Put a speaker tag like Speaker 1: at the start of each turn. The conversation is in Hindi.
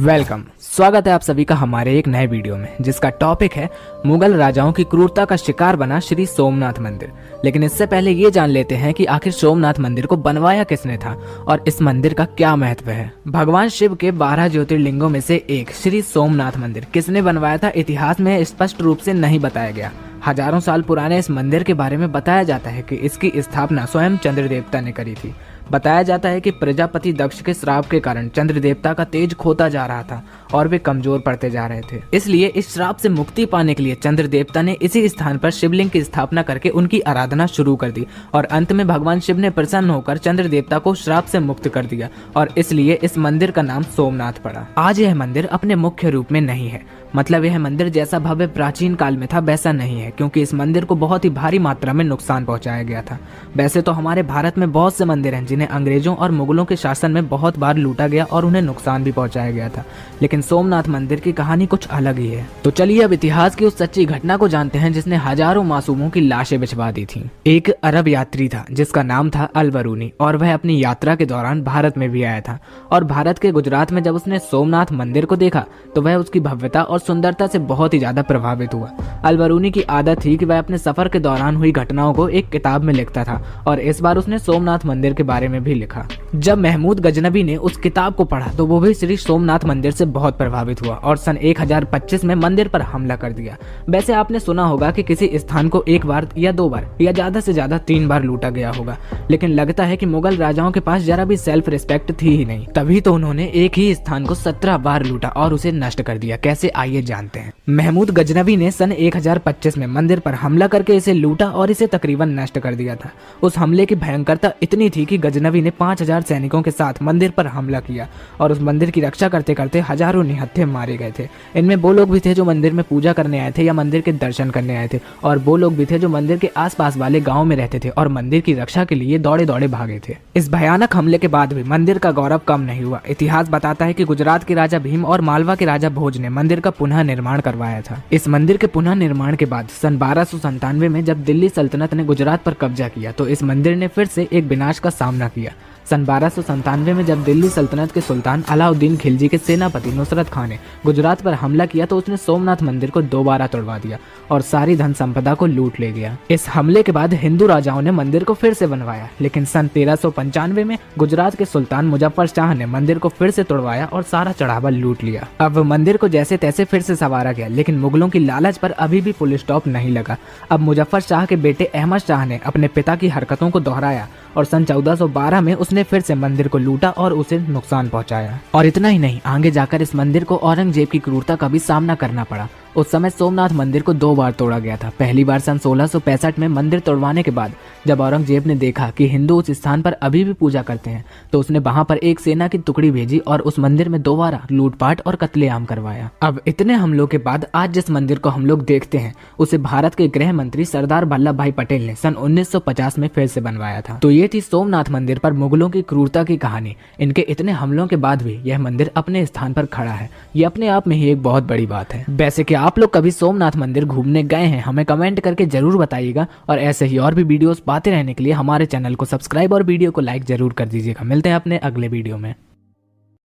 Speaker 1: वेलकम, स्वागत है आप सभी का हमारे एक नए वीडियो में जिसका टॉपिक है मुगल राजाओं की क्रूरता का शिकार बना श्री सोमनाथ मंदिर। लेकिन इससे पहले ये जान लेते हैं कि आखिर सोमनाथ मंदिर को बनवाया किसने था और इस मंदिर का क्या महत्व है। भगवान शिव के 12 ज्योतिर्लिंगों में से एक श्री सोमनाथ मंदिर किसने बनवाया था, इतिहास में स्पष्ट रूप से नहीं बताया गया। हजारों साल पुराने इस मंदिर के बारे में बताया जाता है कि इसकी स्थापना स्वयं चंद्र देवता ने करी थी। बताया जाता है कि प्रजापति दक्ष के श्राप के कारण चंद्र देवता का तेज खोता जा रहा था और वे कमजोर पड़ते जा रहे थे। इसलिए इस श्राप से मुक्ति पाने के लिए चंद्र देवता ने इसी स्थान पर शिवलिंग की स्थापना करके उनकी आराधना शुरू कर दी और अंत में भगवान शिव ने प्रसन्न होकर चंद्र देवता को श्राप से मुक्त कर दिया और इसलिए इस मंदिर का नाम सोमनाथ पड़ा। आज यह मंदिर अपने मुख्य रूप में नहीं है, मतलब यह मंदिर जैसा भव्य प्राचीन काल में था वैसा नहीं है, क्योंकि इस मंदिर को बहुत ही भारी मात्रा में नुकसान पहुंचाया गया था। वैसे तो हमारे भारत में बहुत से मंदिर हैं जिन्हें अंग्रेजों और मुगलों के शासन में बहुत बार लूटा गया और उन्हें नुकसान भी पहुंचाया गया था, लेकिन सोमनाथ मंदिर की कहानी कुछ अलग ही है। तो चलिए अब इतिहास की उस सच्ची घटना को जानते हैं जिसने हजारों मासूमों की लाशें बिछवा दी थी। एक अरब यात्री था जिसका नाम था अल-बरूनी और वह अपनी यात्रा के दौरान भारत में भी आया था और भारत के गुजरात में जब उसने सोमनाथ मंदिर को देखा तो वह उसकी भव्यता और सुंदरता से बहुत ही ज्यादा प्रभावित हुआ। अल-बरूनी की आदत थी कि वह अपने सफर के दौरान हुई घटनाओं को एक किताब में लिखता था और इस बार उसने सोमनाथ मंदिर के बारे में भी लिखा। जब महमूद गजनबी ने उस किताब को पढ़ा तो वो भी श्री सोमनाथ मंदिर से बहुत प्रभावित हुआ और सन 1025 में मंदिर पर हमला कर दिया। वैसे आपने सुना होगा कि किसी स्थान को एक बार या 2 बार या ज्यादा से ज्यादा 3 बार लूटा गया होगा, लेकिन लगता है कि मुगल राजाओं के पास जरा भी सेल्फ रिस्पेक्ट थी ही नहीं, तभी तो उन्होंने एक ही स्थान को 17 बार लूटा और उसे नष्ट कर दिया। कैसे, आइए जानते हैं। महमूद गजनबी ने सन 1025 में मंदिर पर हमला करके इसे लूटा और इसे तकरीबन नष्ट कर दिया था। उस हमले की भयंकरता इतनी थी कि गजनबी ने 5000 सैनिकों के साथ मंदिर पर हमला किया और उस मंदिर की रक्षा करते करते हजारों निहत्थे मारे गए थे। इनमें वो लोग भी थे जो मंदिर में पूजा करने आए थे या मंदिर के दर्शन करने आए थे, और वो लोग भी थे जो मंदिर के आसपास वाले गाँव में रहते थे और मंदिर की रक्षा के लिए दौड़े दौड़े भागे थे। इस भयानक हमले के बाद भी मंदिर का गौरव कम नहीं हुआ। इतिहास बताता है कि गुजरात के राजा भीम और मालवा के राजा भोज ने मंदिर का पुनः निर्माण करवाया था। इस मंदिर के पुनः निर्माण के बाद सन 1297 में जब दिल्ली सल्तनत ने गुजरात पर कब्जा किया तो इस मंदिर ने फिर से एक विनाश का सामना किया। सन 1297 में जब दिल्ली सल्तनत के सुल्तान अलाउद्दीन खिलजी के सेनापति नुसरत खान ने गुजरात पर हमला किया तो उसने सोमनाथ मंदिर को दोबारा तोड़वा दिया और सारी धन संपदा को लूट ले गया। इस हमले के बाद हिंदू राजाओं ने मंदिर को फिर से बनवाया, लेकिन सन 1395 में गुजरात के सुल्तान मुजफ्फर शाह ने मंदिर को फिर से तोड़वाया और सारा चढ़ावा लूट लिया। अब मंदिर को जैसे तैसे फिर से संवारा गया, लेकिन मुगलों की लालच पर अभी भी फुल स्टॉप नहीं लगा। अब मुजफ्फर शाह के बेटे अहमद शाह ने अपने पिता की हरकतों को दोहराया और सन 1412 में उसने फिर से मंदिर को लूटा और उसे नुकसान पहुंचाया। और इतना ही नहीं, आगे जाकर इस मंदिर को औरंगजेब की क्रूरता का भी सामना करना पड़ा। उस समय सोमनाथ मंदिर को 2 बार तोड़ा गया था। पहली बार सन 1665 में मंदिर तोड़वाने के बाद जब औरंगजेब ने देखा कि हिंदू उस स्थान पर अभी भी पूजा करते हैं तो उसने वहां पर एक सेना की टुकड़ी भेजी और उस मंदिर में दोबारा लूटपाट और कत्लेआम करवाया। अब इतने हमलों के बाद आज जिस मंदिर को हम लोग देखते हैं उसे भारत के गृह मंत्री सरदार वल्लभ भाई पटेल ने सन 1950 में फिर से बनवाया था। तो ये थी सोमनाथ मंदिर पर मुगलों की क्रूरता की कहानी। इनके इतने हमलों के बाद भी यह मंदिर अपने स्थान पर खड़ा है, ये अपने आप में ही एक बहुत बड़ी बात है। वैसे कि आप लोग कभी सोमनाथ मंदिर घूमने गए हैं? हमें कमेंट करके जरूर बताइएगा और ऐसे ही और भी वीडियोस पाते रहने के लिए हमारे चैनल को सब्सक्राइब और वीडियो को लाइक जरूर कर दीजिएगा। मिलते हैं अपने अगले वीडियो में।